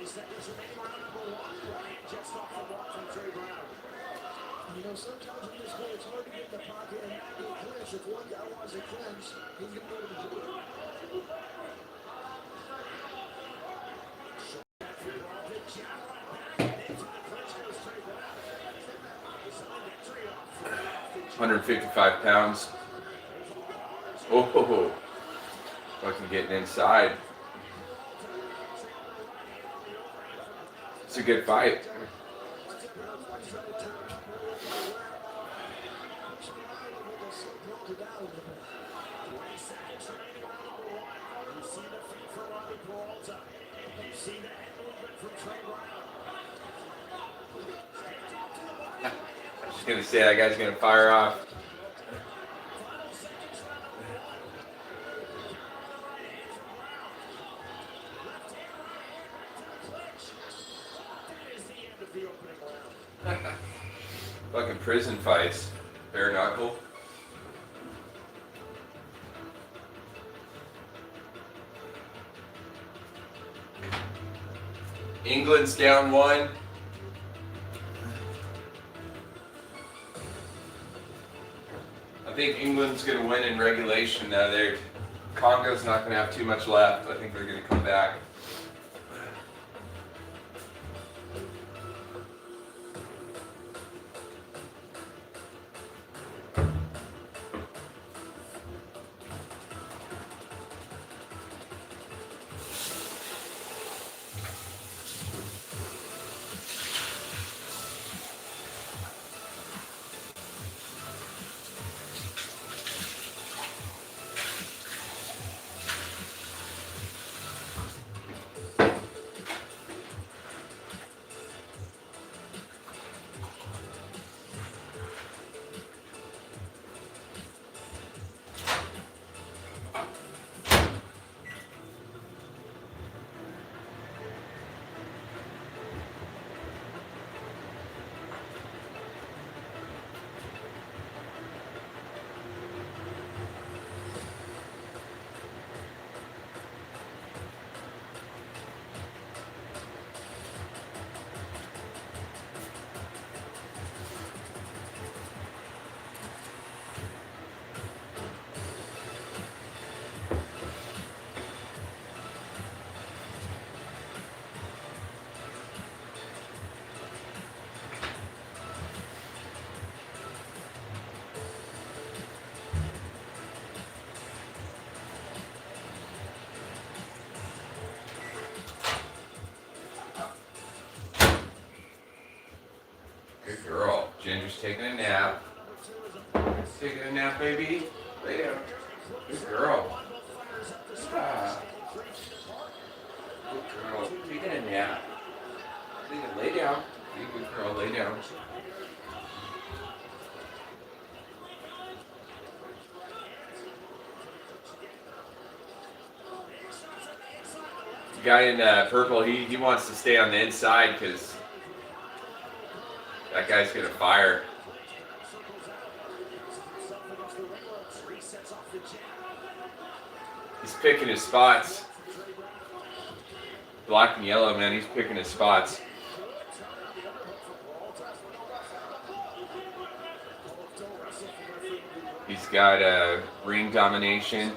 Seconds remaining on number one. Bryant just off the block from Trevor. You know, sometimes in this play, it's hard to get in the pocket and not get clinch. If one guy wants to clinch, he's going to go to the jury. £155. Oh, fucking getting inside. It's a good fight. I'm just gonna say that guy's gonna fire off. Fucking prison fights. Bare knuckle. England's down 1. I think England's going to win in regulation. Congo's not going to have too much left. I think they're going to come back. Good girl. Ginger's taking a nap. Taking a nap, baby. Lay down. Good girl. Ah. Good girl. Taking a nap. Lay down. Good girl. Lay down. The guy in purple, he wants to stay on the inside because that guy's gonna fire. He's picking his spots. Black and yellow, man, he's picking his spots. He's got ring domination.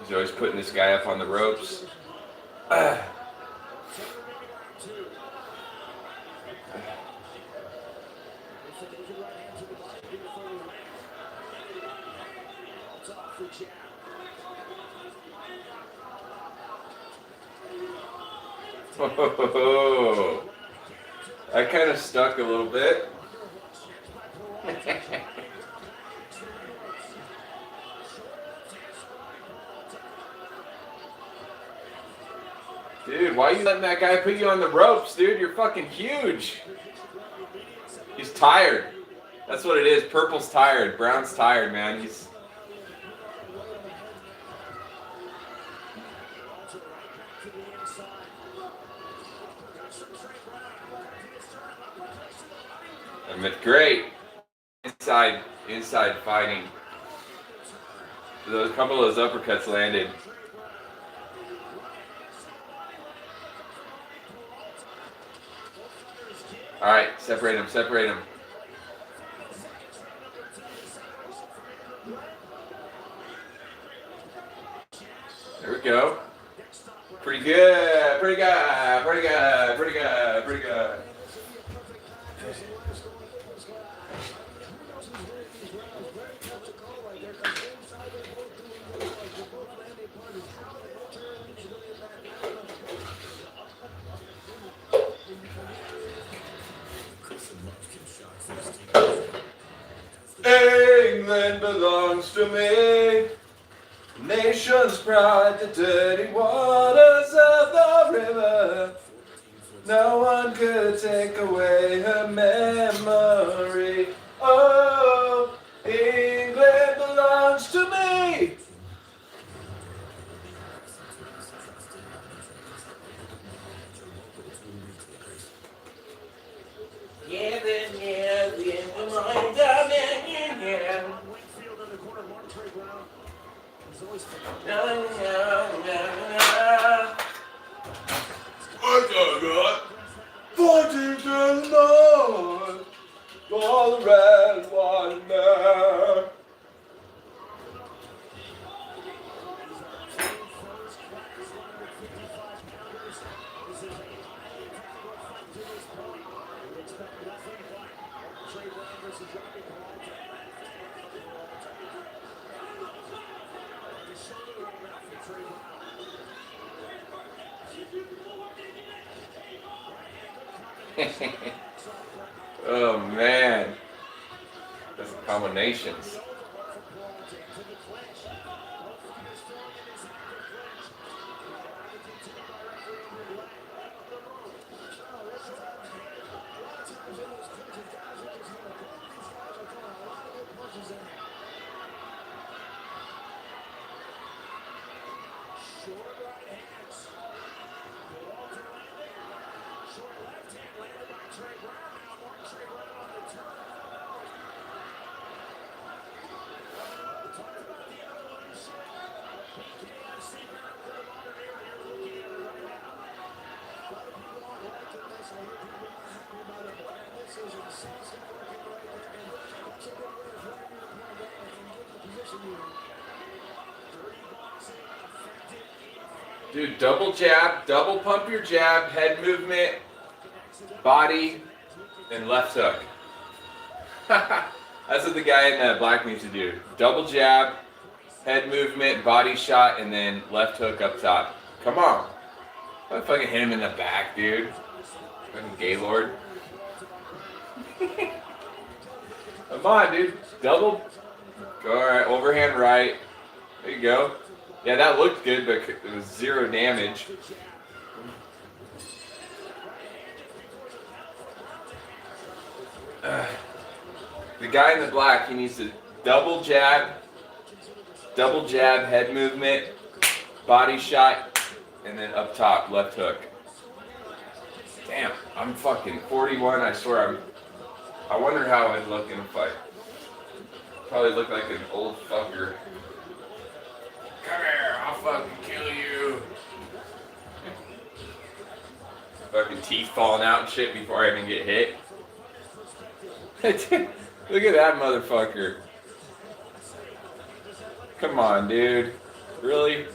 He's always putting this guy up on the ropes. Oh, I kind of stuck a little bit. Dude, why are you letting that guy put you on the ropes, dude? You're fucking huge. He's tired. That's what it is. Purple's tired. Brown's tired, man. to the inside. Trey Brown. And it's great. Inside fighting. A couple of those uppercuts landed. All right, separate them. There we go. Pretty good. England belongs to me. Nation's pride, the dirty waters of the river. No one could take away her memory. Oh, England belongs to me. Yeah. Wakefield in the corner, Martin Trey Brown. He's always fighting to the north, all the red, white, and there. Oh man, that's combinations. Dude, double jab, double pump your jab, head movement, body, and left hook. That's what the guy in black needs to do. Double jab, head movement, body shot, and then left hook up top. Come on. I fucking hit him in the back, dude. Fucking Gaylord. Come on, dude. Double. Alright, overhand right. There you go. Yeah, that looked good, but it was 0 damage. The guy in the black, he needs to double jab, head movement, body shot, and then up top, left hook. Damn, I'm fucking 41. I swear I wonder how I'd look in a fight. Probably look like an old fucker. Come here, I'll fucking kill you. Fucking teeth falling out and shit before I even get hit. Look at that motherfucker. Come on, dude. Really?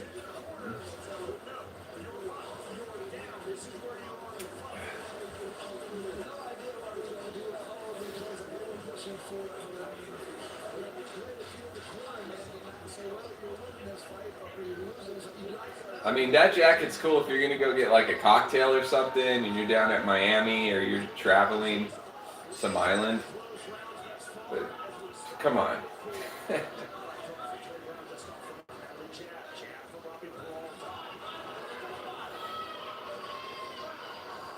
I mean, that jacket's cool if you're gonna go get like a cocktail or something and you're down at Miami or you're traveling some island. But come on.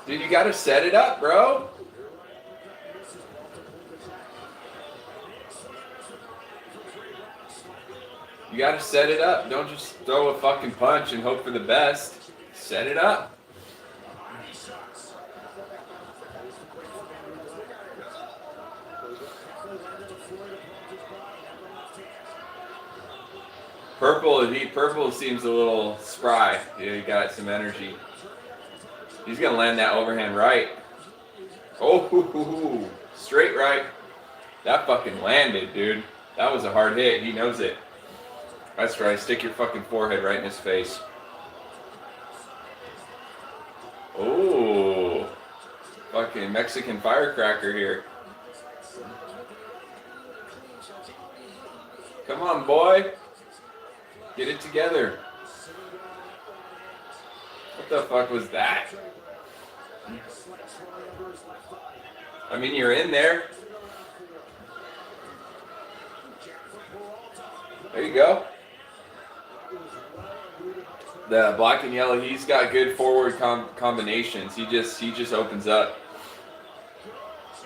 Dude, you gotta set it up, bro. You gotta set it up. Don't just throw a fucking punch and hope for the best. Set it up. Purple seems a little spry. Yeah, he got some energy. He's gonna land that overhand right. Oh, straight right. That fucking landed, dude. That was a hard hit. He knows it. That's right. Stick your fucking forehead right in his face. Oh, fucking Mexican firecracker here. Come on, boy. Get it together. What the fuck was that? I mean, you're in there. There you go. The black and yellow, he's got good forward combinations. He just opens up.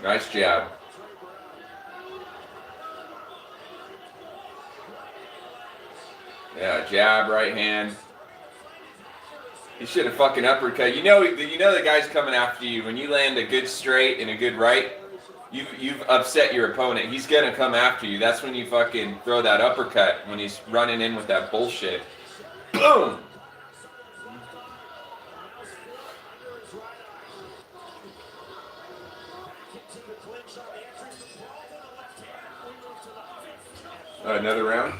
Nice jab. Yeah, jab, right hand. He should have fucking uppercut. You know the guy's coming after you. When you land a good straight and a good right, you've upset your opponent. He's gonna come after you. That's when you fucking throw that uppercut, when he's running in with that bullshit. Boom! Another round?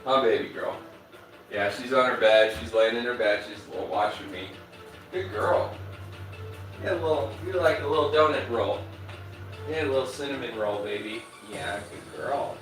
My baby girl. Yeah, she's on her bed. She's laying in her bed. She's watching me. Good girl. You're like a little donut roll. Yeah, a little cinnamon roll, baby. Yeah, good girl.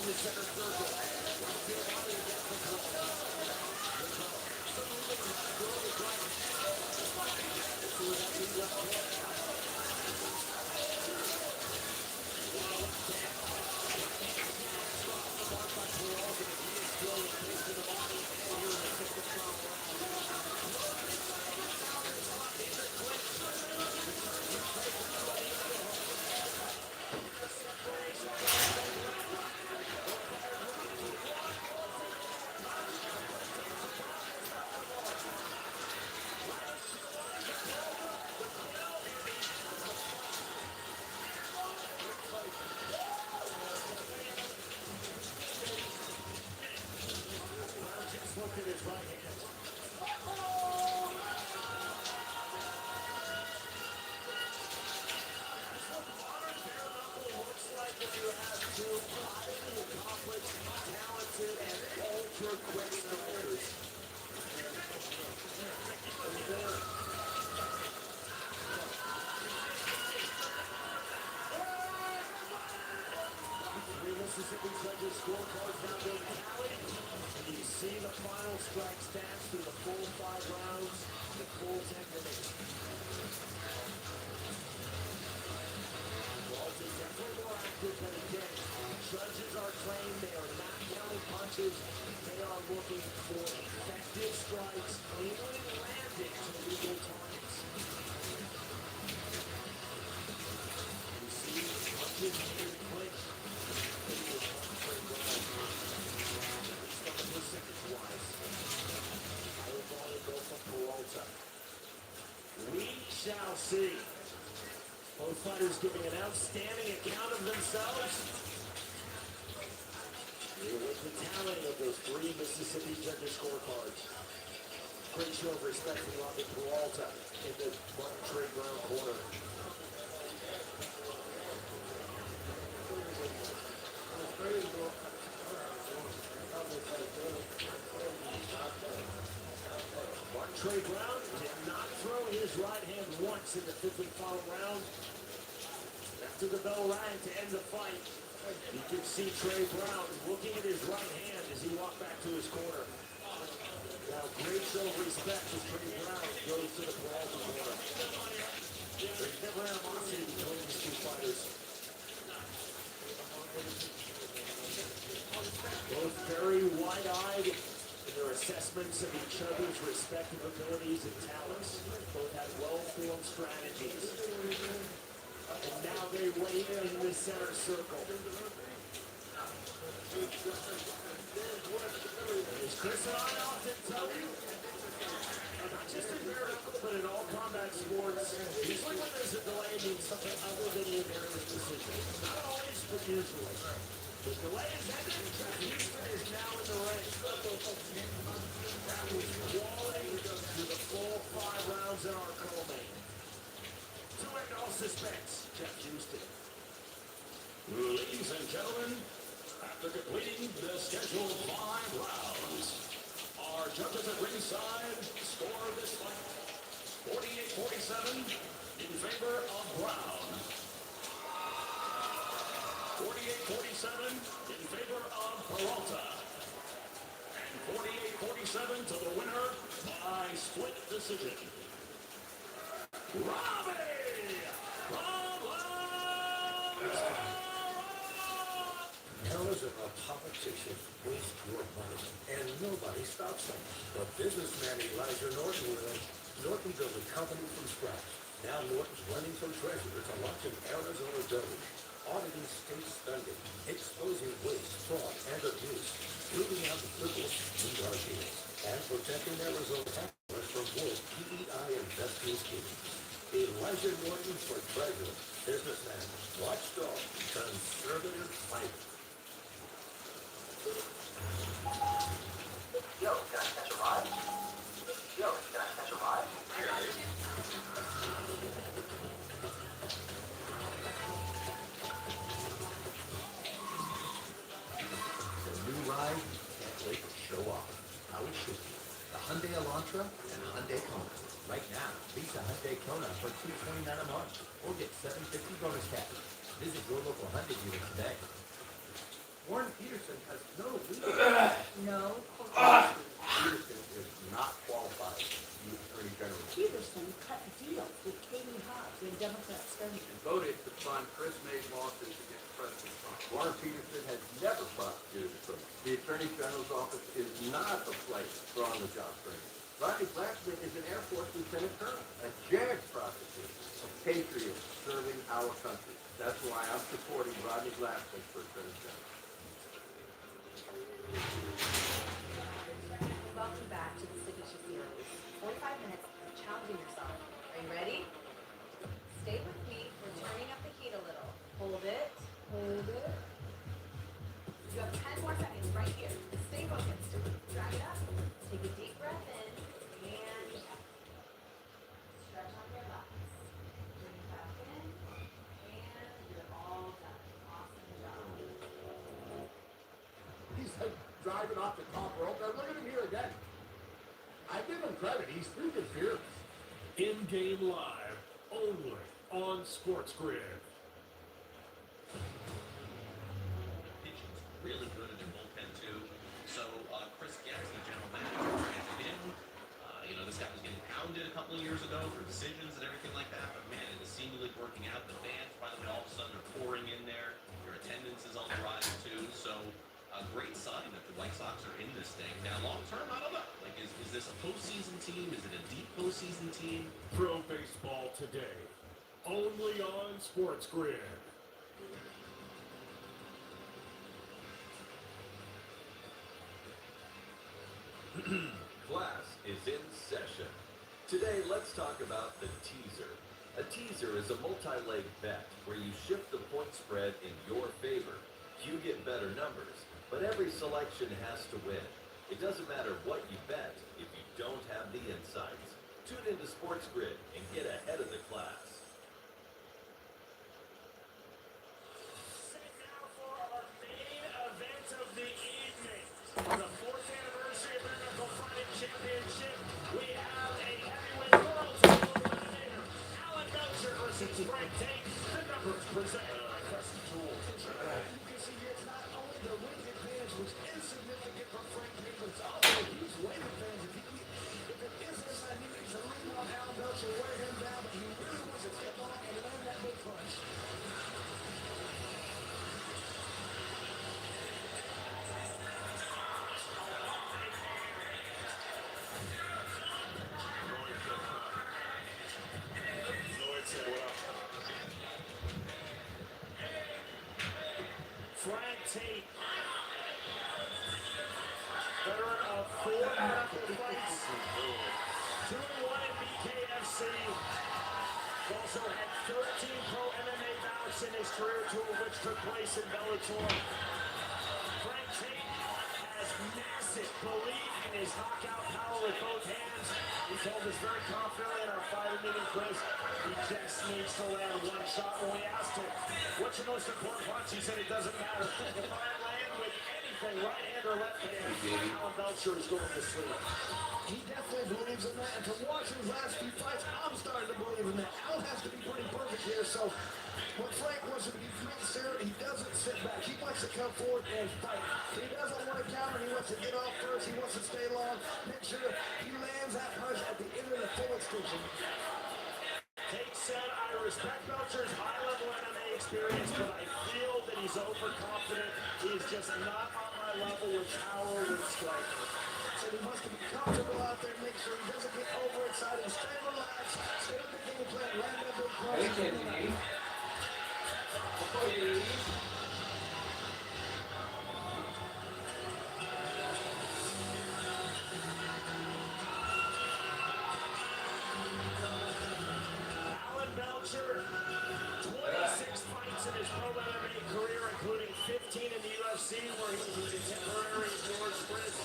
the center circle. Right body against the ball. Absolutely not good at right. So that lead left hand. Off the mark by Peralta. He is still a case to the body. And here in the fifth and final round. Just look at his right hand. Looks like if you have two highly accomplished, talented, and ultra-quick strikers. Three Mississippi judges scorecards now being tallied. And you see the final strike stats through the full 5 rounds, the full 10 minutes. Walter definitely more active than again. Judges are trained, they are not counting punches. They are looking for effective strikes, cleanly landing to legal targets. You see punches in clinch. Percentage-wise, I would want to go for Peralta. We shall see. Both fighters giving an outstanding account of themselves. Here with the talent of those 3 Mississippi judges scorecards. Great show of respect from Robert Peralta in the Martin Trey Brown corner. Martin Trey Brown did not throw his right hand once in the 5th and final round. After the bell rang to end the fight, you can see Trey Brown looking at his right hand as he walked back to his corner. Now, great show of respect as Trey Brown goes to the Peralta corner. There's never animosity between these two fighters. Both very wide-eyed in their assessments of each other's respective abilities and talents. Both have well-formed strategies. And now they weigh in the center circle. As Chris and I often tell you, not just in bare knuckle, but in all combat sports, usually when there's a delay, it means something other than a unanimous decision. Not always, but usually. The delay is ended. Houston is now in the ring. That was quality through the full 5 rounds in our co-main. To end all suspense, Jeff Houston. Ladies and gentlemen, after completing the scheduled 5 rounds, our judges at ringside score this fight 48-47 in favor of Brown. 48-47 in favor of Peralta. And 48-47 to the winner by split decision. Terrorism of politicians waste your money, and nobody stops them. But businessman Elijah Norton will. Norton built a company from scratch. Now Norton's running for treasurer to launch an Arizona Doge, auditing state spending, exposing waste, fraud, and abuse, rooting out the criminals and drug deals, and protecting Arizona taxpayers from woke PEI investing schemes. Elijah Norton for treasurer, businessman, watchdog, conservative fighter. Yo, can I catch a ride? Yo, can I catch a ride? The new ride, can't wait to show off. How it should be. The Hyundai Elantra and Hyundai Kona. Right now, lease a Hyundai Kona for $229 a month or get $750 bonus cash. Visit your local Hyundai dealer today. Warren Peterson has no legal. No. Peterson is not qualified to be Attorney General. Peterson cut deals with Katie Hobbs in Democrat spending. And voted to fund Chris May's lawsuits against President Trump. Warren Peterson has never prosecuted a criminal. The Attorney General's office is not a place for on-the-job training. Rodney Blackman is an Air Force Lieutenant Colonel, a JAG prosecutor, a patriot serving our country. That's why I'm supporting Rodney Blackman for Attorney General. Welcome back to the Signature Series. 45 minutes of challenging yourself. Are you ready? Stay with me. We're turning up the heat a little. Hold it. Hold it. You have 10 more seconds right here. Stay focused. Drag it up. Take a deep breath in. And stretch out your legs. Bring it back in. And you're all done. Awesome job. He's like driving off the top rope. Now look at him here again. I give him credit. He's freaking fearless. In-game live, only on Sports Grid. Pitching's really good in their bullpen too. So Chris Getz, the general manager, transited in. This guy was getting pounded a couple of years ago for decisions and everything like that. But man, it is seemingly working out. The fans, by the way, all of a sudden are pouring in there. Your attendance is on the rise too. So a great sign that the White Sox are in this thing. Now, long term, I don't know. Like, is this a postseason team? Is it a deep postseason team? Pro Baseball Today, only on Sports Grid. Class is in session. Today, let's talk about the teaser. A teaser is a multi-leg bet where you shift the point spread in your favor. You get better numbers, but every selection has to win. It doesn't matter what you bet if you don't have the insights. Tune into Sports Grid and get ahead of the class. Set now for our main event of the evening. On the 4th anniversary of the Knuckle Fighting Championship, we have a heavyweight world title eliminator, Alan Belcher versus Frank Tate. The numbers presented by Crescent Tools. You can see here it's not only the weight advantage, which is significant for Frank Tate, but it's also a huge weight advantage. If it is inside, he needs to lean on Alan Belcher, wear him down, but he really wants to step on and land that big punch. Frank Tate, veteran of 4 knuckle fights, 2-1 in BKFC. Also had 13 pro MMA bouts in his career, 2 of which took place in Bellator. Frank Tate has massive belief in his knockout power with both hands. He told us very confidently in our fighter meeting, Chris, he just needs to land one shot. When we asked him, what's your most important punch? He said it doesn't matter. If I land with anything, right hand or left hand, Alan Belcher is going to sleep. He definitely believes in that, and to watch his last few fights, I'm starting to believe in that. Alan has to be pretty perfect here, so when Frank wants to be fair, he doesn't sit back. He wants to come forward and fight. He doesn't want to counter. He wants to get off first. He wants to stay long. Make sure he lands that punch at the end of the full extension. Tate said, I respect Belcher's high-level MMA experience, but I feel that he's overconfident. He's just not on my level with power, with strike. So he wants to be comfortable out there, make sure he doesn't get overexcited. Stay relaxed. Stay with the game plan. Land that big punch. Hey, Kenji. Before you leave. Alan Belcher, 26 fights in his pro MMA career, including 15 in the UFC, where he was a temporary George Fritz.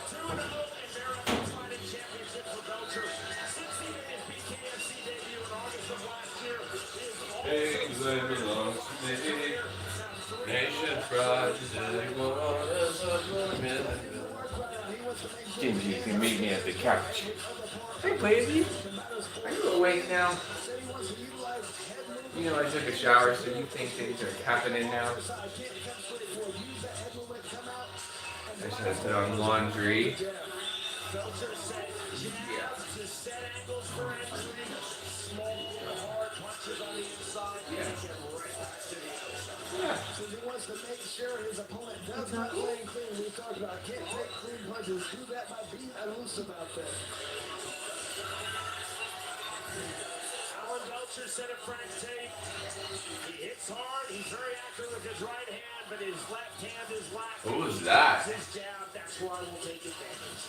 2-0 in Marathon Fighting Championship for Belcher. Since he made his BKFC debut in August of last year, he is also belongs to me. Nation pride today. Kenji, you can meet me at the couch. Hey, baby. Are you awake now? You know I took a shower, so you think things are happening now? Fish has done laundry. Belcher set jabs to set angles for entry. Small, hard punches on the inside. And he can right back to the other side. So he wants to make sure his opponent does not lay clean. We talked about can't take clean punches. Do that by being elusive out there. Alan Belcher set a Frank tape. He hits hard. He's very accurate with his right hand, but his left hand is lacking. What was that? His jab, that's where I will take advantage.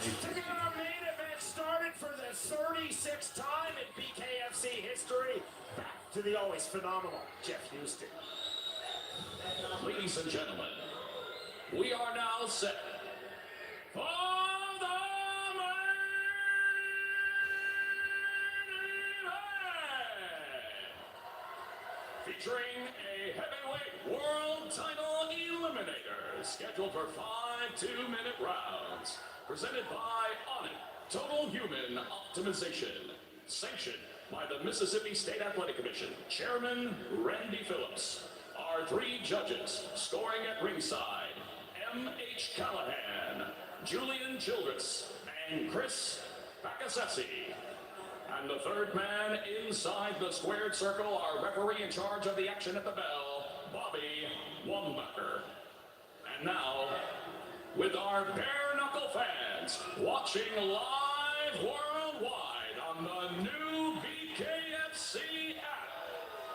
Our main event started for the 36th time in BKFC history. Back to the always phenomenal Jeff Houston. Ladies and gentlemen, we are now set for the main event, featuring a heavyweight world title eliminator scheduled for 5 2-minute rounds, presented by Onnit Total Human Optimization, sanctioned by the Mississippi State Athletic Commission, Chairman Randy Phillips. Our 3 judges scoring at ringside: M.H. Callahan, Julian Childress, and Chris Bacasessi. And the third man inside the squared circle, our referee in charge of the action at the bell, Bobby Wambacher. And now, with our bare knuckle fans watching live worldwide on the new BKFC app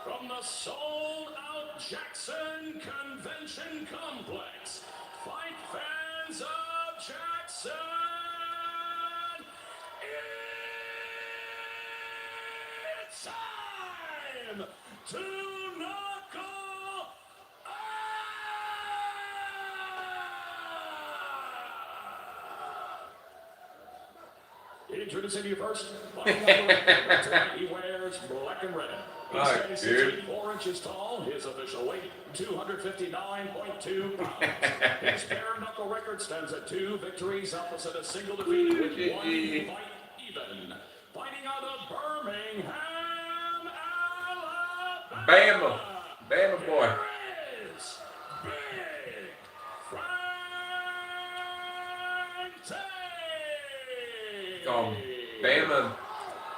from the sold-out Jackson Convention Complex. Fight fans of Jackson! It's time to knuckle Introducing you first. Tonight he wears black and red. He stands 6 feet 4 inches tall. His official weight, 259.2 pounds. His bare knuckle record stands at 2 victories, opposite a single defeat with 1 fight even. Fighting out of Birmingham, Alabama. Bama boy. Here is Big Frank Tate. Call him Bama.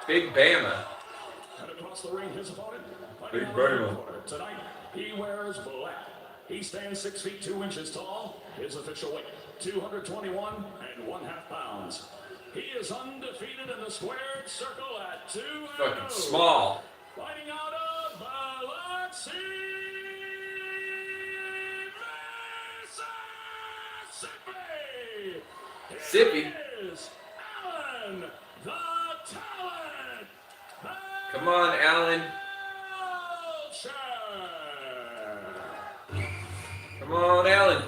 Big Bama. And across the ring, his opponent. Big fighting out of the Bama. corner. Tonight, he wears black. He stands 6 feet 2 inches tall. His official weight, 221 1/2 pounds. He is undefeated in the squared circle at 2-0. Fucking small. Fighting out of Biloxi, Mississippi. Sippy. Is Alan the Talent. Come on, Alan. Belcher. Come on, Alan.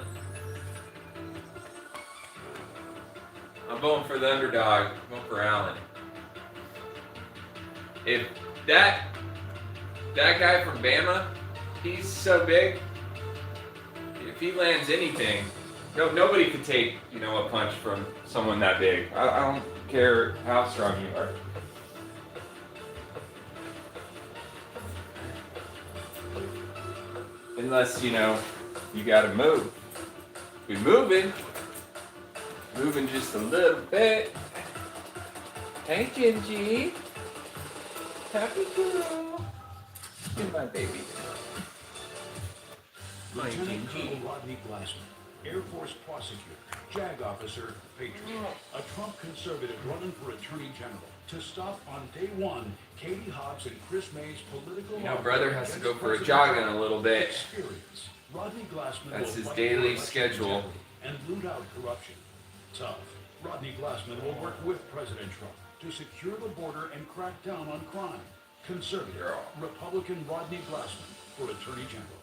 I'm going for the underdog. I'm going for Alan. If that guy from Bama, he's so big. If he lands anything, nobody could take, a punch from someone that big. I don't care how strong you are. Unless, you gotta move. We're moving just a little bit. Hey, Gingy. Happy girl. You're my baby. Lieutenant Colonel Rodney Glassman, Air Force prosecutor, JAG officer, Patriot, a Trump conservative running for Attorney General. To stop on day one, Katie Hobbs and Chris May's political... Brother has to go for a jog in a little bit. Experience. Rodney Glassman That's will his fight daily for schedule. integrity and root out corruption. Tough. Rodney Glassman will work with President Trump to secure the border and crack down on crime. Conservative, Republican Rodney Glassman for Attorney General.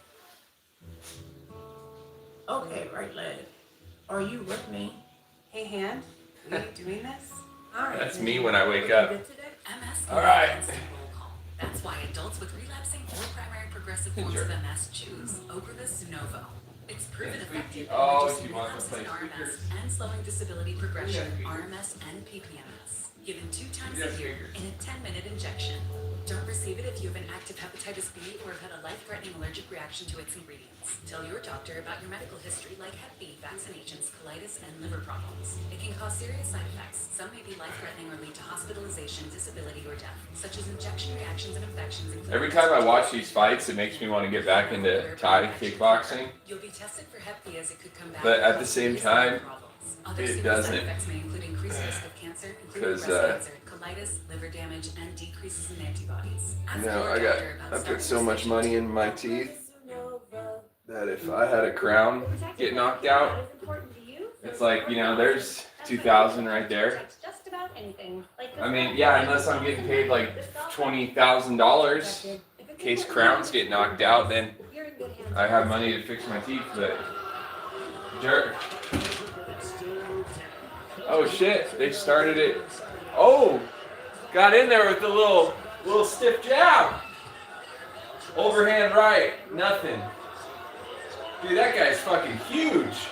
Okay, right leg. Are you with me? Hey, hand, are you doing this? All right. That's me when I wake up. Good today? MS All right. is roll call. That's why adults with relapsing or primary progressive forms Sure. of MS choose Ocrevus Novo. It's proven Yes, effective oh, in reducing she wants to relapses play in RMS speakers. and slowing disability progression, Yeah. RMS and PPMS. given 2 times a year in a 10-minute injection. Don't receive it if you have an active hepatitis B or have had a life-threatening allergic reaction to its ingredients. Tell your doctor about your medical history like Hep B, vaccinations, colitis, and liver problems. It can cause serious side effects. Some may be life-threatening or lead to hospitalization, disability, or death, such as injection reactions and infections. Every time I watch these fights, it makes me want to get back into Thai kickboxing. You'll be tested for Hep B as it could come back. But at the same time, Other it serious doesn't. side effects may include increased risk of cancer, including breast cancer, colitis, liver damage, and decreases in antibodies. Ask your doctor about I put starting so much sessions. money in my teeth that if I had a crown get knocked out, it's like, there's 2,000 right there. Just about anything. I mean, yeah, unless I'm getting paid like $20,000 in case crowns get knocked out, then I have money to fix my teeth, but jerk. Oh shit, they started it. Oh, got in there with the little stiff jab. Overhand right, nothing. Dude, that guy's fucking huge.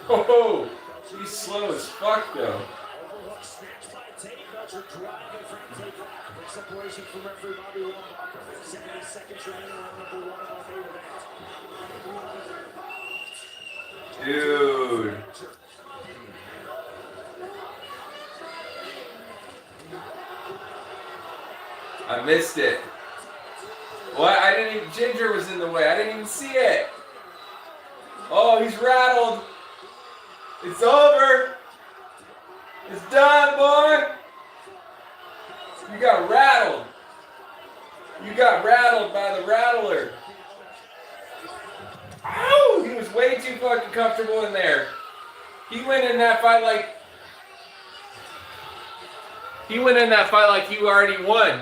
Oh, he's slow as fuck though. Separation from referee Bobby Wambach. 70 seconds remaining on number 1 of our favorite Dude. I missed it. What? I didn't even, Ginger was in the way. I didn't even see it. Oh, he's rattled. It's over. It's done, boy. You got rattled. You got rattled by the rattler. Ow! He was way too fucking comfortable in there. He went in that fight like he already won.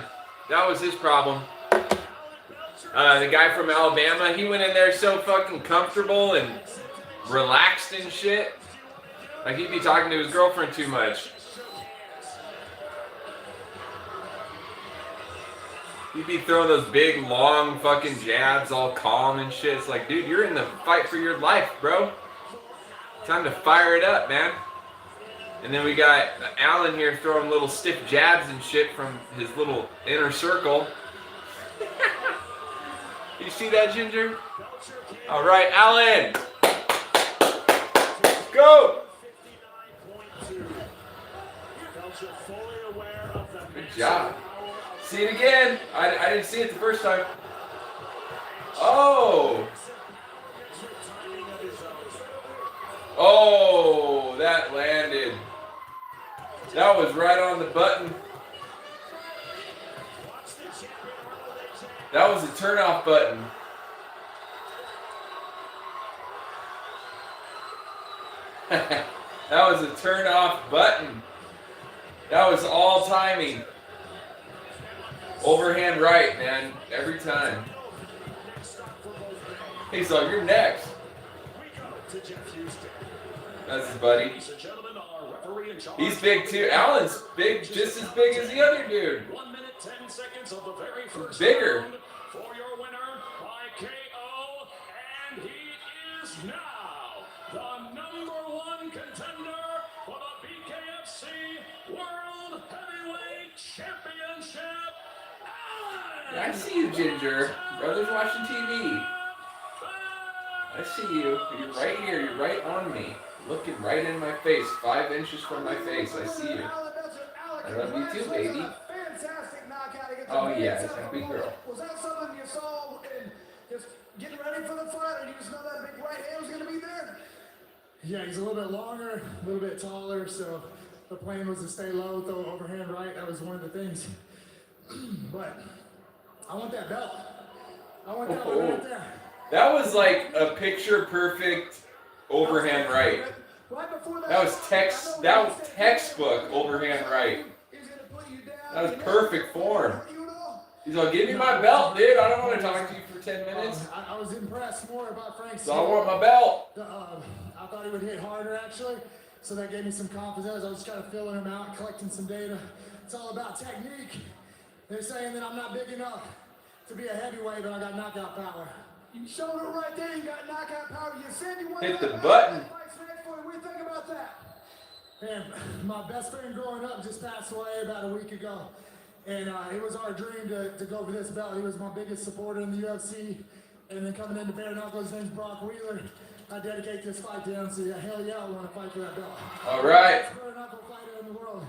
That was his problem. The guy from Alabama, he went in there so fucking comfortable and relaxed and shit. Like he'd be talking to his girlfriend too much. He'd be throwing those big, long fucking jabs all calm and shit. It's like, dude, you're in the fight for your life, bro. Time to fire it up, man. And then we got Alan here throwing little stiff jabs and shit from his little inner circle. You see that, Ginger? All right, Alan. Go. Good job. See it again. I didn't see it the first time. Oh. Oh, that landed. That was right on the button. That was a turn-off button. That was a turn-off button. That was all timing. Overhand right, man. Every time. Hey, so you're next. That's his buddy. He's big too. Alan's big, just as big as the other dude. 1 minute, 10 seconds of the very first Bigger. round for your winner by KO, and he is now the #1 contender for the BKFC World Heavyweight Championship. Yeah, I see you, Ginger. Brother's watching TV. I see you. You're right here. You're right on me. Looking right in my face. 5 inches from my face. I see you. I love you too, baby. Oh, yeah. It's a big girl. Was that something you saw in just getting ready for the fight, or you just know that big right hand was going to be there? Yeah, he's a little bit longer, a little bit taller, so the plan was to stay low, throw overhand right. That was one of the things. But I want that belt. I want that one right there. That was like a picture-perfect overhand right. That was textbook overhand right. That was perfect form. He's like, give me my belt, dude. I don't want to talk to you for 10 minutes. I was impressed more about Frank's. So I want my belt. I thought he would hit harder, actually. So that gave me some confidence. I was just kind of filling him out, collecting some data. It's all about technique. They're saying that I'm not big enough to be a heavyweight, but I got knockout power. You showed it right there. You got knockout power. You said you wanted Hit the that button. What do you think about that? And my best friend growing up just passed away about a week ago. And it was our dream to go for this belt. He was my biggest supporter in the UFC. And then coming into bare knuckle, his name's Brock Wheeler. I dedicate this fight to him, so yeah, hell yeah, I want to fight for that belt. All right. Best bare knuckle fighter in the world.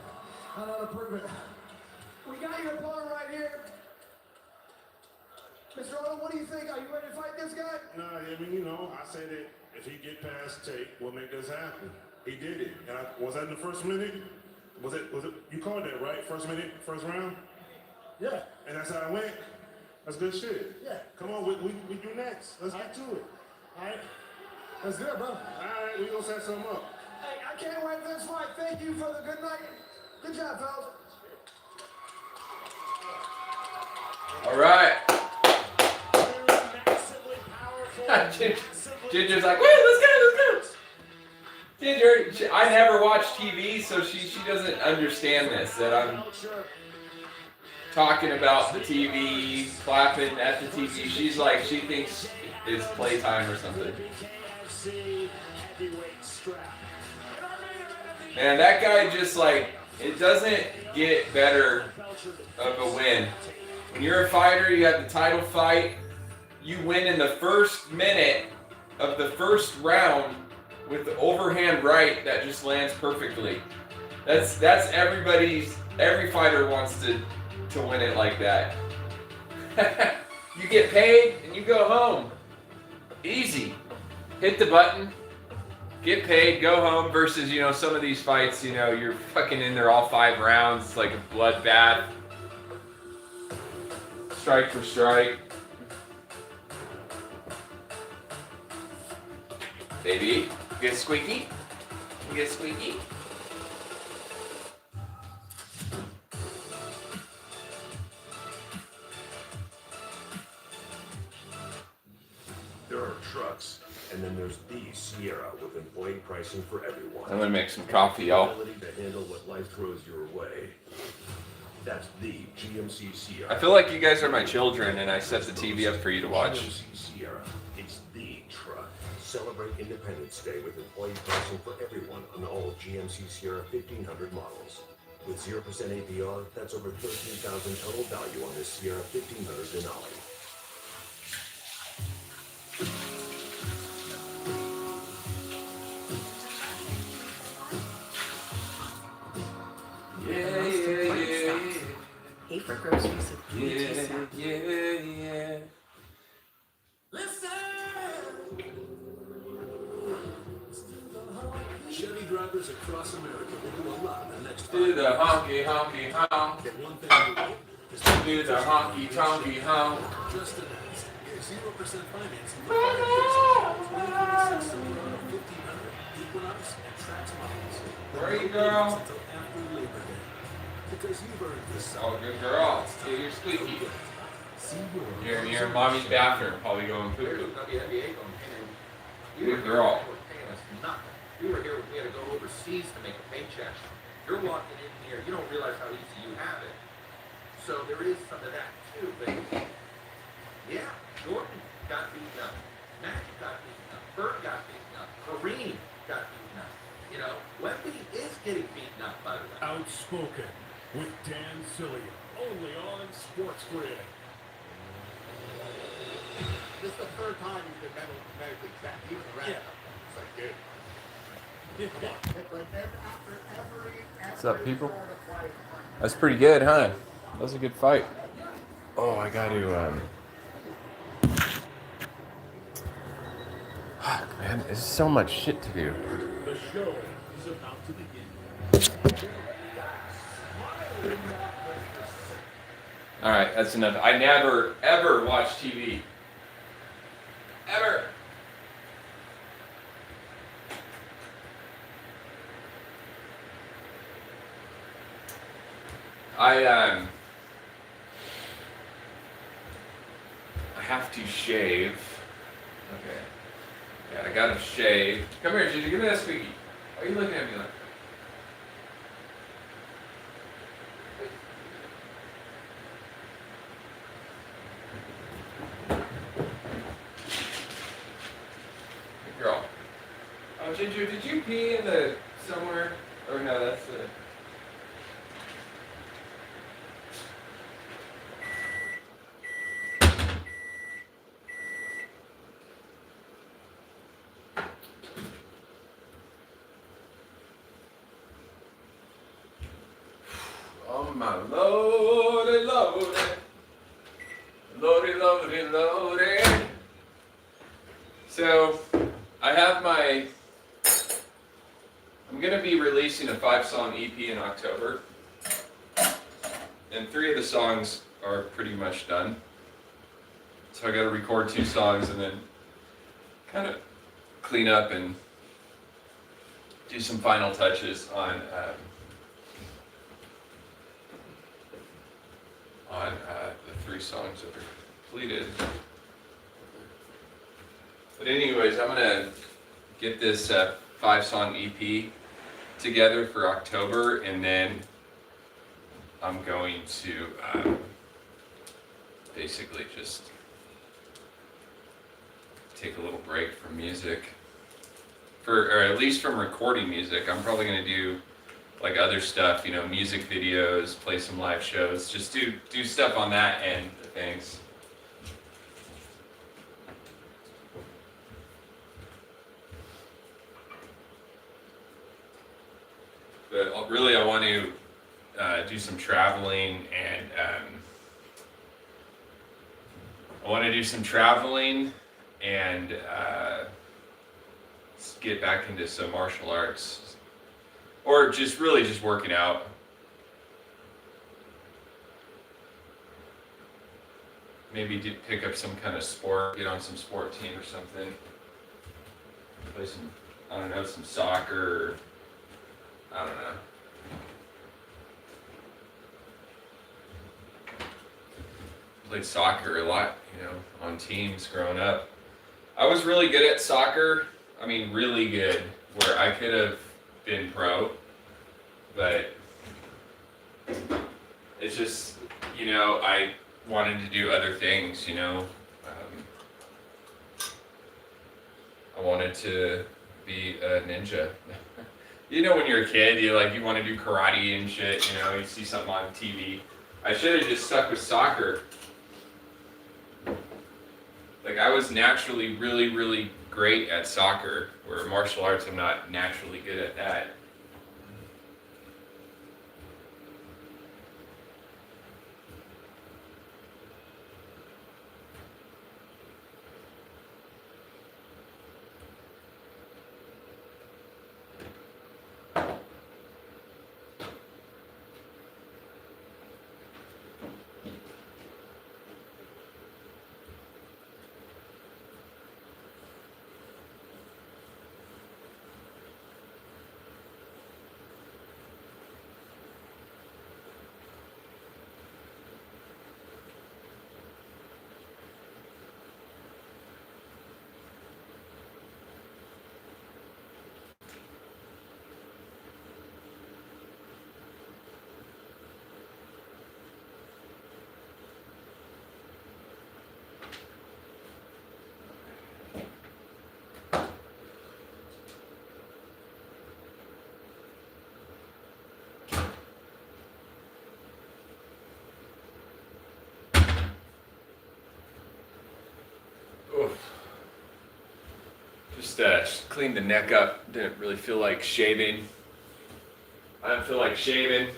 I know to prove it. We got your opponent right here. Mr. Otto, what do you think? Are you ready to fight this guy? No, I mean, you know, I say that if he get past tape, we'll make this happen. He did it. And was that in the first minute? Was it, you called that, right? First minute, first round? Yeah. And that's how it went? That's good shit. Yeah. Come on, we do next. Let's get to it. All right. Let's do it, bro. All right, we gonna set something up. Hey, I can't wait for this fight. Thank you for the good night. Good job, fellas. All right. Massively powerful. Ginger's like, wait, let's go. Ginger, I never watch TV, so she doesn't understand this, that I'm talking about the TV, clapping at the TV. She's like, she thinks it's playtime or something. Man, that guy just like, it doesn't get better of a win. When you're a fighter, you have the title fight, you win in the first minute of the first round with the overhand right that just lands perfectly. That's every fighter wants to win it like that. You get paid and you go home. Easy. Hit the button, get paid, go home, versus, you know, some of these fights, you know, you're fucking in there all 5 rounds. It's like a bloodbath. Strike for strike. Baby, you get squeaky? You get squeaky? There are trucks, and then there's the Sierra with employee pricing for everyone. I'm gonna make some coffee, y'all. Ability to handle what life throws your way. That's the GMC Sierra. I feel like you guys are my children and I set the TV up for you to watch. GMC Sierra. It's the truck. Celebrate Independence Day with employee pricing for everyone on all GMC Sierra 1500 models. With 0% APR, that's over $13,000 total value on this Sierra 1500 Denali. Pay for groceries with PET stuff. Yeah. Chevy drivers across America will do a lot in the next 5 Do years. the honky honk. Get one thing you want is to Do the honky tonky honk. just announced 0% financing for 5 years. 2026 Silverado 1500 Equinox and Trax models. Where are you, girl? Until after Labor Day. Because you've earned this. Oh, good girl. Hey, you're squeaky. You're in your mommy's bathroom, probably going poo. Good girl. We were here, we had to go overseas to make a paycheck. You're walking in here, you don't realize how easy you have it. So there is some of that too, but yeah, Jordan got beaten up. Matt got beaten up. Bird got beaten up. Kareem got beaten up. You know, Wemby is getting beaten up, by the way. Outspoken with Dan Cillian. Only on Sports Grid. This is the third time you've been medically checked, even the rest. It's like, dude. What's up, people? That's pretty good, huh? That was a good fight. Oh, I got to, Fuck, man, there's so much shit to do. The show is about to begin. Alright, that's enough. I never, ever watch TV. Ever. I have to shave. Okay. Yeah, I gotta shave. Come here, Ginger, give me that squeaky. Why are you looking at me like that? Good girl. Oh, Ginger, did you pee in the somewhere? Or no, that's it. Oh my lordy, lordy. Lordy, lordy, lordy. So, I'm going to be releasing a 5-song EP in October. And 3 of the songs are pretty much done. So I got to record 2 songs and then kind of clean up and do some final touches on the 3 songs that are completed. But anyways, I'm gonna get this 5-song EP together for October, and then I'm going to basically just take a little break from music, or at least from recording music. I'm probably gonna do like other stuff, music videos, play some live shows, just do stuff on that end of things. But really, I want to do some traveling, and get back into some martial arts, or just working out. Maybe pick up some kind of sport, get on some sport team or something. Play some soccer, or, I don't know. Played soccer a lot, on teams growing up. I was really good at soccer. I mean, really good, where I could have been pro, but it's just, I wanted to do other things, I wanted to be a ninja. When you're a kid, you want to do karate and shit, you see something on TV. I should have just stuck with soccer. I was naturally really, really great at soccer, where martial arts, I'm not naturally good at that. Just cleaned the neck up. Didn't really feel like shaving. I didn't feel like shaving,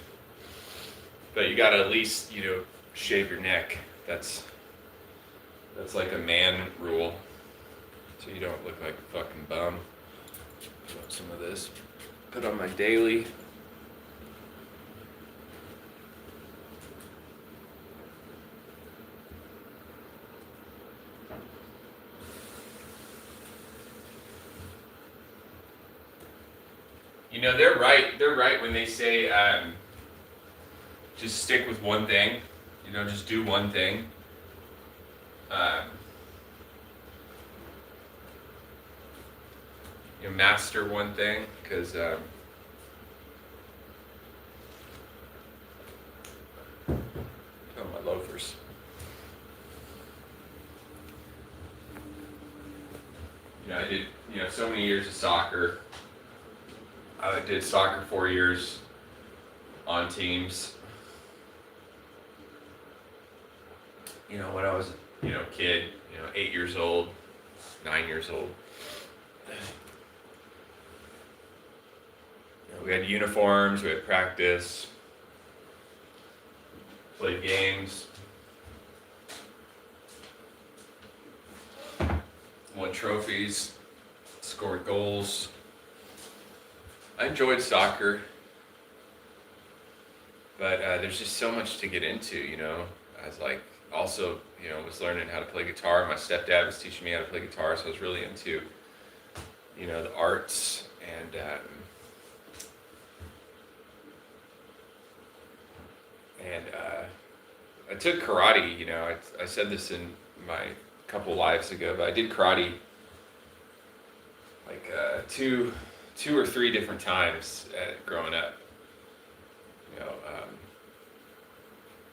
but you gotta at least, shave your neck. That's like a man rule, so you don't look like a fucking bum. Want some of this? Put on my daily. They're right. They're right when they say just stick with one thing. Just do one thing. Master one thing, because oh, my loafers. I did so many years of soccer. I did soccer 4 years on teams. You know, when I was, kid, 8 years old, 9 years old. We had uniforms, we had practice, played games, won trophies, scored goals. I enjoyed soccer, but there's just so much to get into, I was like, also, was learning how to play guitar. My stepdad was teaching me how to play guitar, so I was really into, the arts. And I took karate. I said this in my couple lives ago, but I did karate like two or three different times growing up.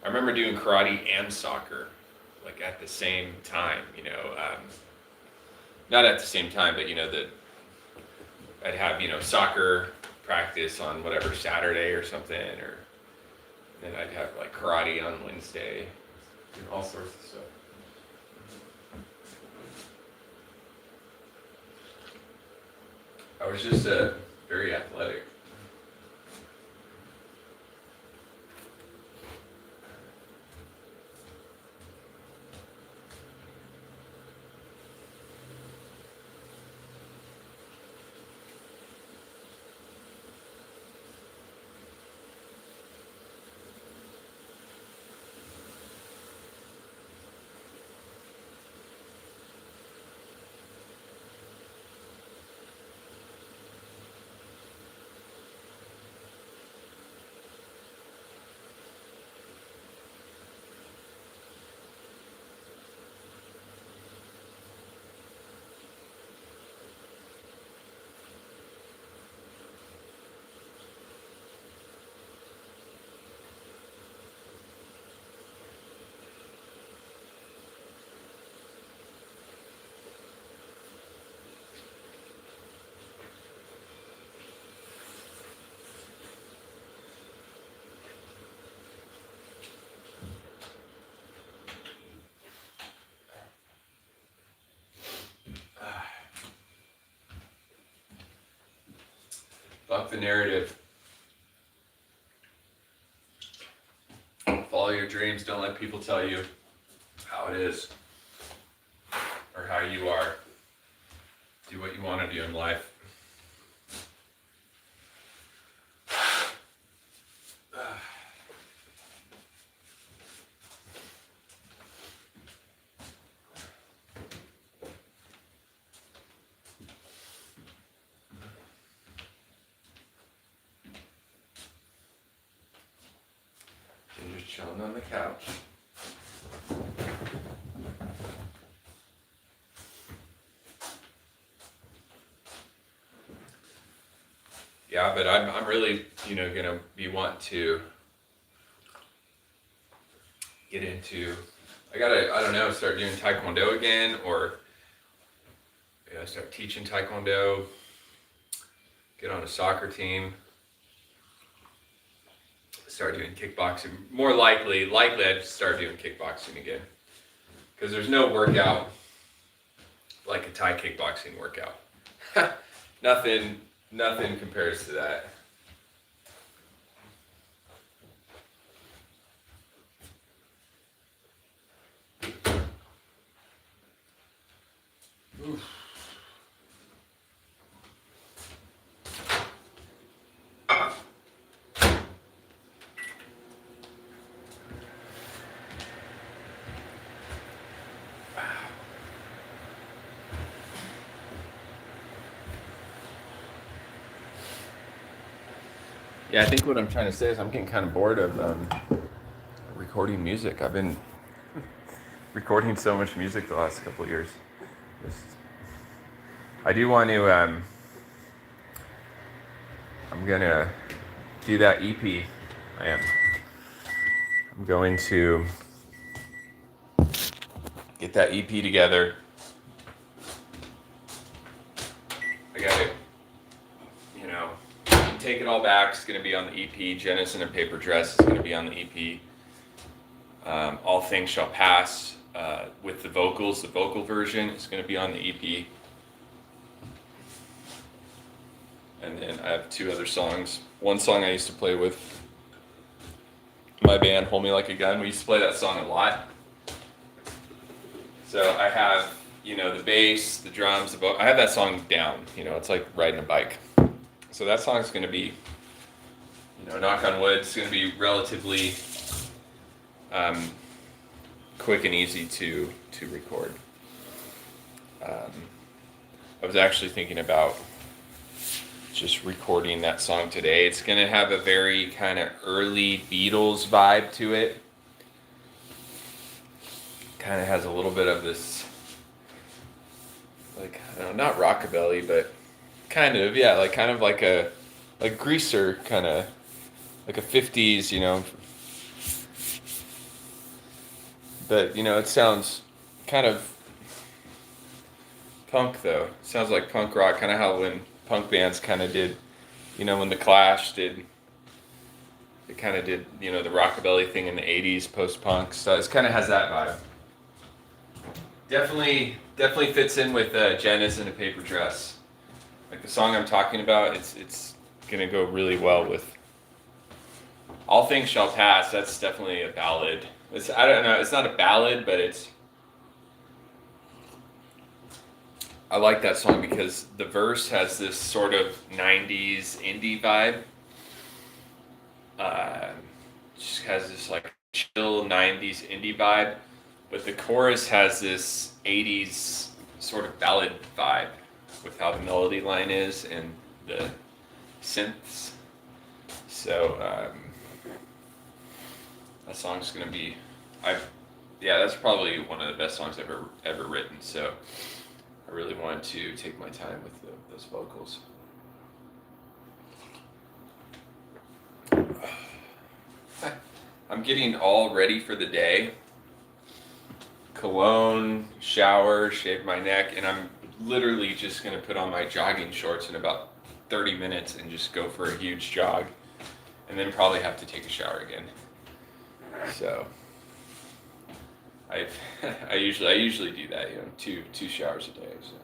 I remember doing karate and soccer, like at the same time. Not at the same time, but I'd have soccer practice on whatever Saturday or something, or then I'd have like karate on Wednesday, and all sorts of stuff. I was just very athletic. Fuck the narrative. Follow your dreams. Don't let people tell you how it is or how you are. Do what you want to do in life. You're just chilling on the couch. Yeah, but I'm really, gonna be wanting to get into. I don't know, start doing Taekwondo again, or start teaching Taekwondo. Get on a soccer team. Start doing kickboxing. More likely I'd start doing kickboxing again, because there's no workout like a Thai kickboxing workout. Nothing compares to that. Oof. Yeah, I think what I'm trying to say is I'm getting kind of bored of recording music. I've been recording so much music the last couple of years. I do want to, I'm going to do that EP. I'm going to get that EP together. I got to, Take It All Back is going to be on the EP. Janice in a Paper Dress is going to be on the EP. All Things Shall Pass with the vocals, the vocal version is going to be on the EP. And then I have 2 other songs. One song I used to play with my band, Hold Me Like a Gun. We used to play that song a lot. So I have, the bass, the drums, the vocal. I have that song down. It's like riding a bike. So that song's going to be, knock on wood, it's going to be relatively quick and easy to record. I was actually thinking about just recording that song today. It's going to have a very kind of early Beatles vibe to it. Kind of has a little bit of this, like, I don't know, not rockabilly, but kind of, yeah, like kind of like a Greaser, kind of like a 50s, but it sounds kind of punk though. It sounds like punk rock, kind of how when punk bands kind of did, when the Clash did, it kind of did, the rockabilly thing in the 80s, post-punk. So it kind of has that vibe. Definitely fits in with Janice in a Paper Dress. Like the song I'm talking about, it's gonna go really well with All Things Shall Pass. That's definitely a ballad. I don't know, it's not a ballad, but I like that song because the verse has this sort of 90s indie vibe. Just has this like chill 90s indie vibe, but the chorus has this 80s sort of ballad vibe with how the melody line is and the synths. So that song's gonna be, that's probably one of the best songs I've ever written. So I really wanted to take my time with those vocals. I'm getting all ready for the day. Cologne, shower, shave my neck, and I'm literally just gonna put on my jogging shorts in about 30 minutes and just go for a huge jog, and then probably have to take a shower again. So I usually do that, two showers a day. So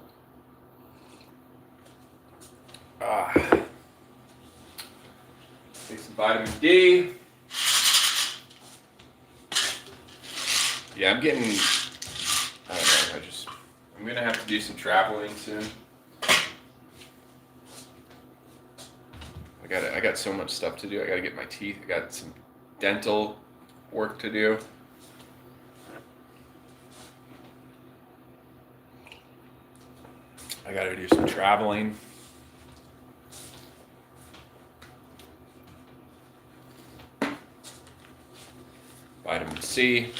take some vitamin D. Yeah, I'm getting, I don't know, I'm gonna have to do some traveling soon. I got so much stuff to do. I gotta get my teeth. I got some dental work to do. I gotta do some traveling. Vitamin C.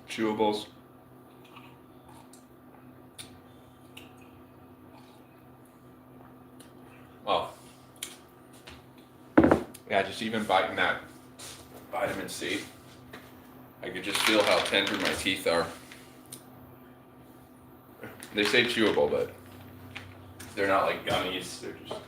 Chewables. Well, yeah, just even biting that vitamin C, I could just feel how tender my teeth are. They say chewable, but they're not like gummies. They're just...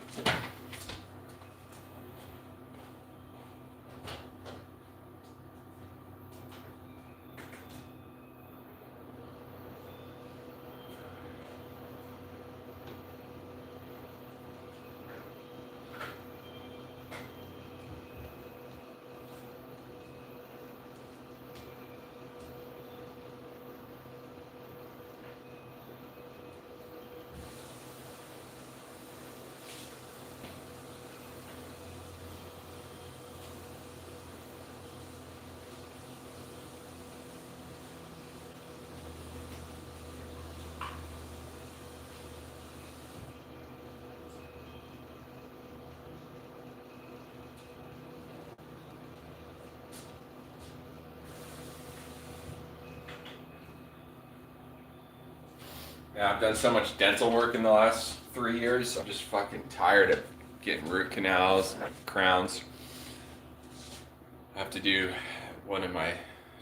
Yeah, I've done so much dental work in the last 3 years. I'm just fucking tired of getting root canals and crowns. I have to do one in my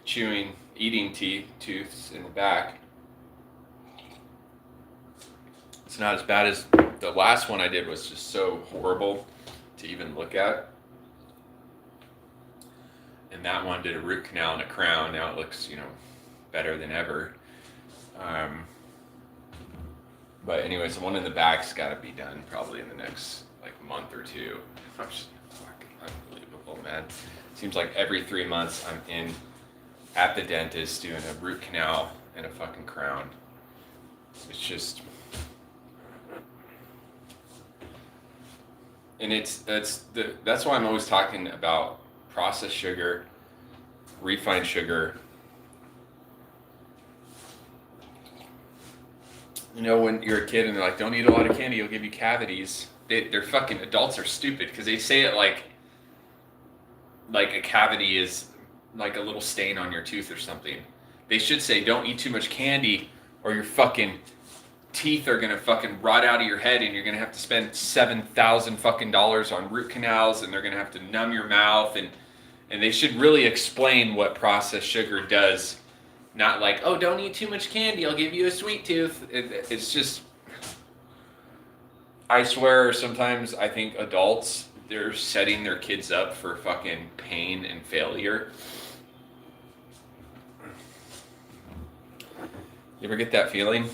eating tooths in the back. It's not as bad as the last one I did was just so horrible to even look at. And that one did a root canal and a crown. Now it looks, better than ever. But anyways, the one in the back's got to be done probably in the next month or two. I'm just fucking unbelievable, man. Seems like every 3 months I'm at the dentist doing a root canal and a fucking crown. It's just, and that's why I'm always talking about processed sugar, refined sugar. When you're a kid and they're like, don't eat a lot of candy, it'll give you cavities. They're fucking, adults are stupid because they say it like a cavity is like a little stain on your tooth or something. They should say, don't eat too much candy or your fucking teeth are gonna fucking rot out of your head and you're gonna have to spend $7,000 fucking dollars on root canals and they're gonna have to numb your mouth and they should really explain what processed sugar does. Not like, oh, don't eat too much candy, I'll give you a sweet tooth. It's just, I swear sometimes I think adults, they're setting their kids up for fucking pain and failure. You ever get that feeling?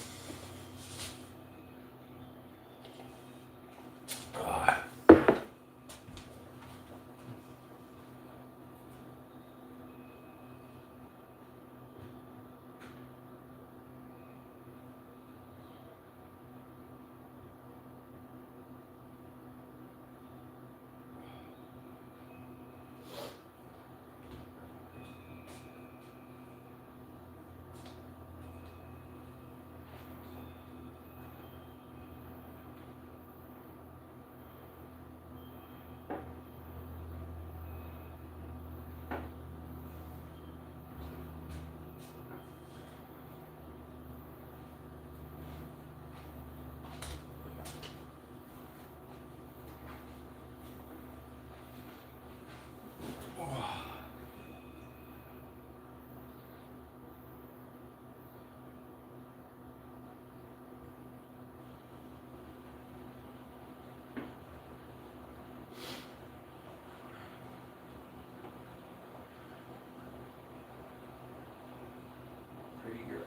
Pretty girl.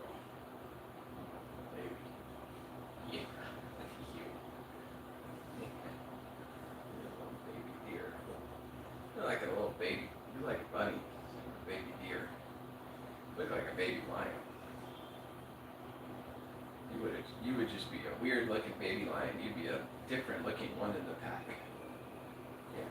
Baby. Yeah. Cute. Little baby deer. You're like a little baby. You're like a bunny. A baby deer. Look like a baby lion. You would just be a weird looking baby lion. You'd be a different looking one in the pack. Yeah.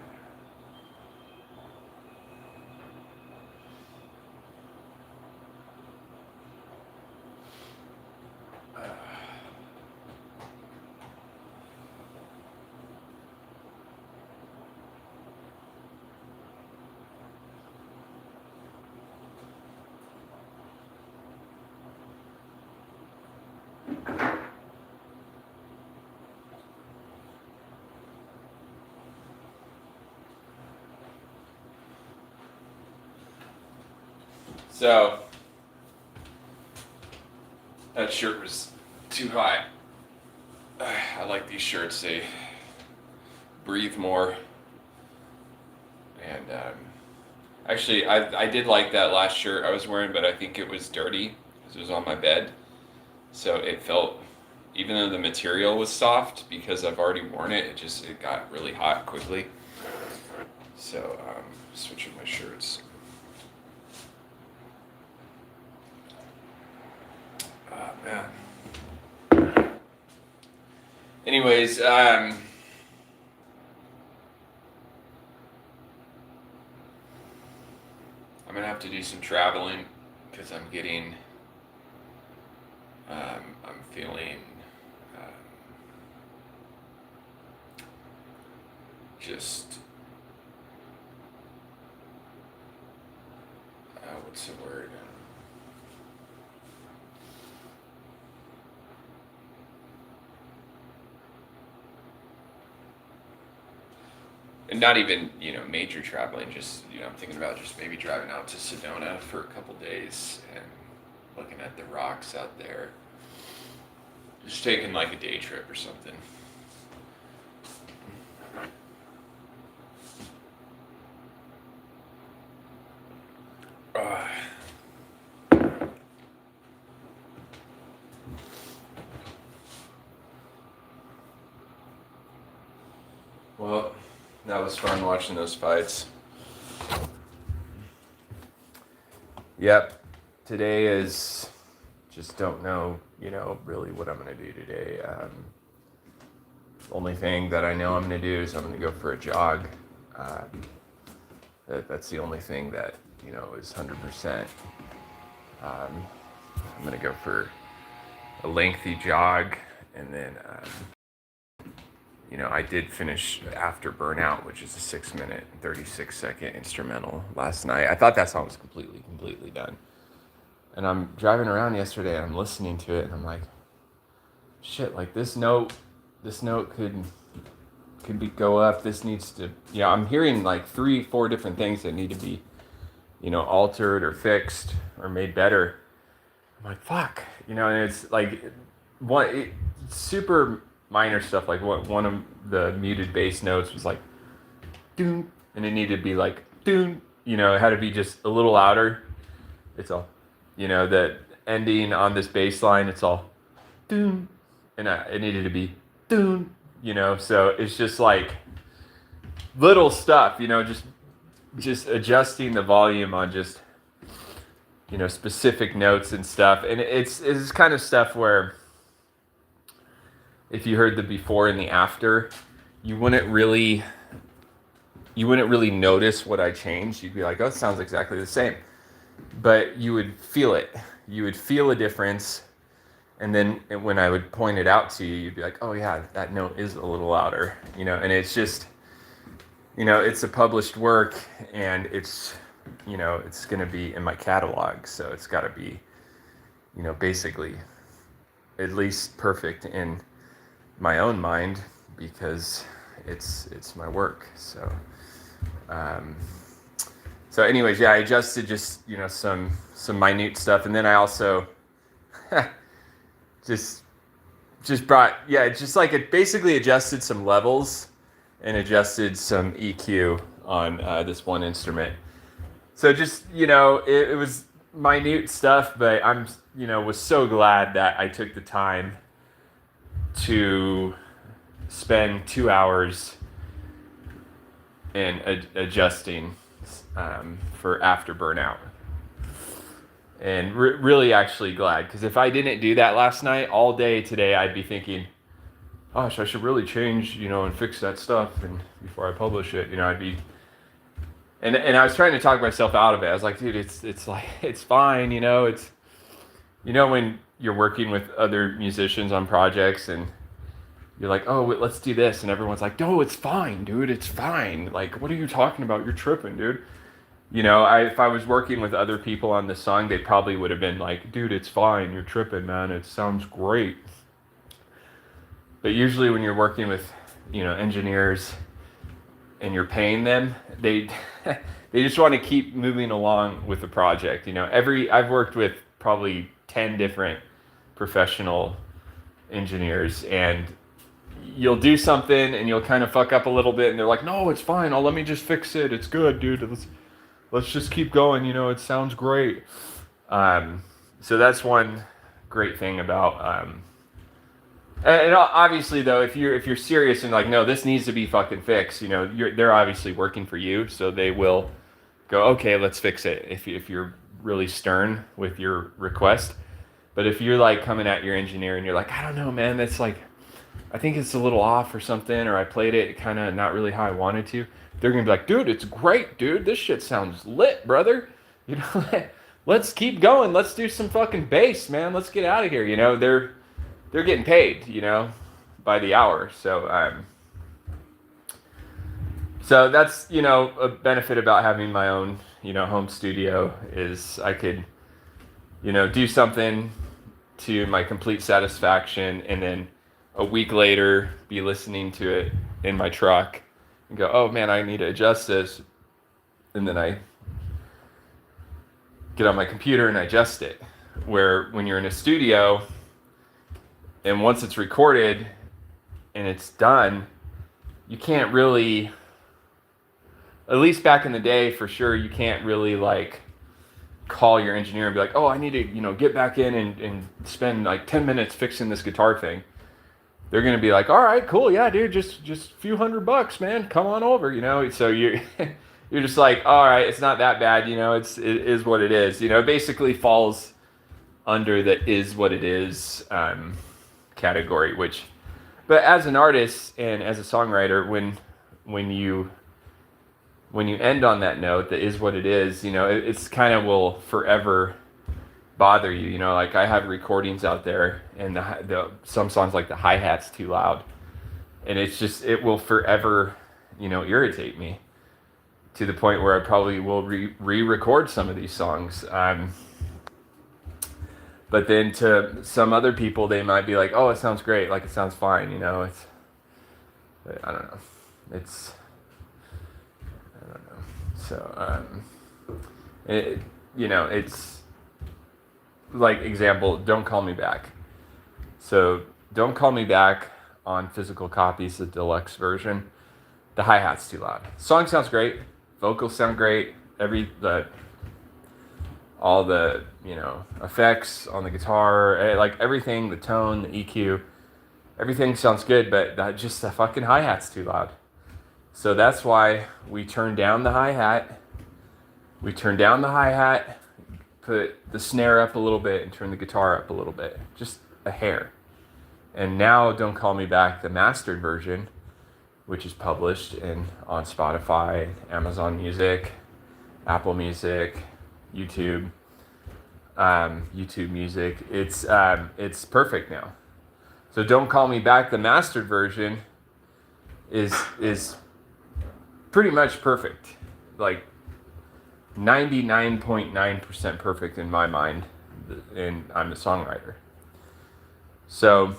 So, that shirt was too high. I like these shirts, they breathe more. And actually, I did like that last shirt I was wearing, but I think it was dirty because it was on my bed. So it felt, even though the material was soft, because I've already worn it, it got really hot quickly. So, switching my shirts. Man. Anyways, I'm gonna have to do some traveling because I'm getting, I'm feeling just, what's the word? And not even, major traveling, just, I'm thinking about just maybe driving out to Sedona for a couple days and looking at the rocks out there. Just taking like a day trip or something. Well, that was fun watching those fights. Yep. Today is, just don't know, really what I'm going to do today. Only thing that I know I'm going to do is I'm going to go for a jog. That's the only thing that, is 100%. I'm going to go for a lengthy jog, and then, I did finish After Burnout, which is a 6-minute, 36-second instrumental last night. I thought that song was completely done. And I'm driving around yesterday, and I'm listening to it, and I'm like, shit, like this note could go up. This needs to, I'm hearing like 3-4 different things that need to be, altered or fixed or made better. I'm like, fuck, and it's like super minor stuff. Like one of the muted bass notes was like, doon, and it needed to be like, doon, it had to be just a little louder. It's all, that ending on this bass line, it's all, doon, and it needed to be, doon, so it's just like little stuff, just adjusting the volume on just, specific notes and stuff. And it's kind of stuff where if you heard the before and the after, you wouldn't really notice what I changed. You'd be like, oh, it sounds exactly the same. But you would feel it. You would feel a difference. And then when I would point it out to you, you'd be like, oh yeah, that note is a little louder, and it's just, it's a published work, and it's, it's going to be in my catalog. So it's got to be, basically at least perfect in my own mind, because it's my work. So, so anyways, yeah, I adjusted just, some minute stuff. And then I also, just it basically adjusted some levels and adjusted some EQ on this one instrument. So just, it was minute stuff, but I'm, was so glad that I took the time to spend 2 hours in adjusting for After Burnout. And really actually glad, because if I didn't do that last night, all day today, I'd be thinking, gosh, I should really change, and fix that stuff, and before I publish it, I'd be, and I was trying to talk myself out of it. I was like, dude, it's like, it's fine, it's, when you're working with other musicians on projects, and you're like, oh, let's do this, and everyone's like, no, it's fine, dude, it's fine. Like, what are you talking about? You're tripping, dude. If I was working with other people on this song, they probably would have been like, dude, it's fine. You're tripping, man. It sounds great. But usually when you're working with, engineers and you're paying them, they just want to keep moving along with the project. I've worked with probably 10 different professional engineers, and you'll do something and you'll kind of fuck up a little bit, and they're like, no, it's fine. Let me just fix it. It's good, dude. Let's just keep going. It sounds great. So that's one great thing about, and obviously though, if you're serious and like, no, this needs to be fucking fixed, they're obviously working for you. So they will go, okay, let's fix it. If you're really stern with your request. But if you're like coming at your engineer and you're like, I don't know, man, that's like, I think it's a little off or something, or I played it kind of not really how I wanted to. They're going to be like, dude, it's great, dude. This shit sounds lit, brother. Let's keep going. Let's do some fucking bass, man. Let's get out of here. They're getting paid, by the hour. So, so that's, a benefit about having my own, home studio is I could, do something to my complete satisfaction, and then a week later be listening to it in my truck and go, oh man, I need to adjust this. And then I get on my computer and I adjust it. Where when you're in a studio and once it's recorded and it's done, you can't really, at least back in the day for sure, you can't really like call your engineer and be like, oh, I need to, get back in and spend like 10 minutes fixing this guitar thing. They're going to be like, all right, cool. Yeah, dude, just a few $100, man. Come on over, So you're just like, all right, it's not that bad. It is what it is. It basically falls under the is what it is category, but as an artist and as a songwriter, when you end on that note, that is what it is, it's kind of will forever bother you. Like I have recordings out there and the some songs like the hi-hat's too loud, and it will forever irritate me to the point where I probably will re-record some of these songs. But then to some other people, they might be like, oh, it sounds great, like it sounds fine, I don't know, so it's like, example, Don't Call Me Back. So Don't Call Me Back on physical copies, the deluxe version, the hi-hat's too loud. Song sounds great, vocals sound great, all the effects on the guitar, like everything, the tone, the EQ, everything sounds good, but just the fucking hi-hat's too loud. So that's why we turn down the hi-hat. Put the snare up a little bit and turn the guitar up a little bit, just a hair. And now Don't Call Me Back, the mastered version, which is published on Spotify, Amazon Music, Apple Music, YouTube Music. It's perfect now. So Don't Call Me Back, the mastered version, is pretty much perfect, like 99.9% perfect in my mind, and I'm a songwriter. So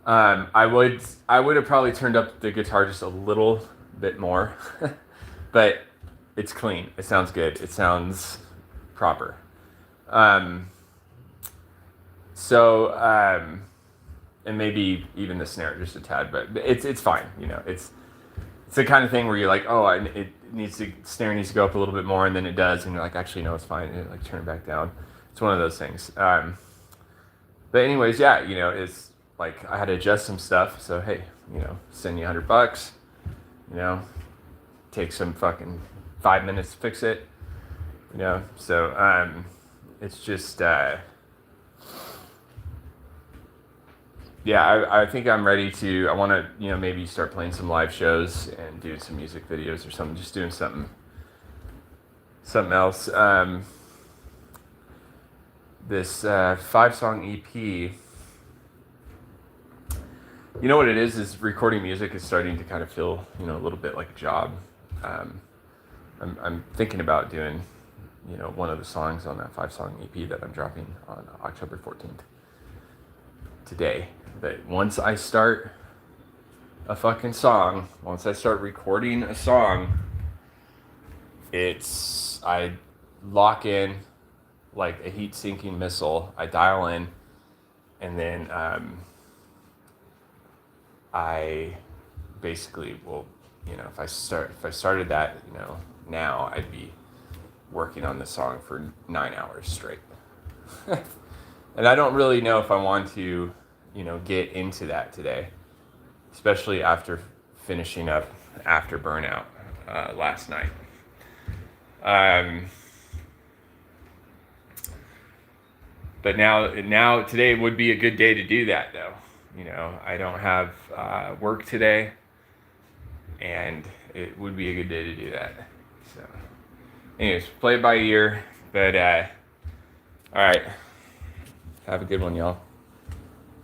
I would have probably turned up the guitar just a little bit more, but it's clean. It sounds good. It sounds proper. And maybe even the snare just a tad, but it's fine. It's the kind of thing where you're like, oh, snare needs to go up a little bit more, and then it does, and you're like, actually, no, it's fine. And like turn it back down. It's one of those things. But anyways, yeah, it's like I had to adjust some stuff. So hey, send you $100. Take some fucking 5 minutes to fix it. So it's just yeah, I think I'm ready to. I want to maybe start playing some live shows and doing some music videos or something. Just doing something else. This 5-song EP. What it is recording music is starting to kind of feel a little bit like a job. I'm thinking about doing one of the songs on that 5-song EP that I'm dropping on October 14th today. But once I start a fucking song, once I start recording a song, I lock in like a heat-sinking missile. I dial in, and then I basically will, if I started that, now I'd be working on the song for 9 hours straight. And I don't really know if I want to, get into that today, especially after finishing up After Burnout last night. But now today would be a good day to do that, though. I don't have work today, and it would be a good day to do that. So, anyways, play it by ear. But all right, have a good one, y'all.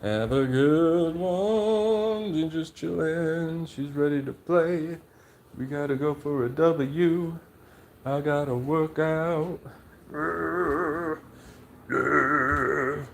Have a good one. You're just chilling. She's ready to play. We gotta go for a W. I gotta work out. Yeah.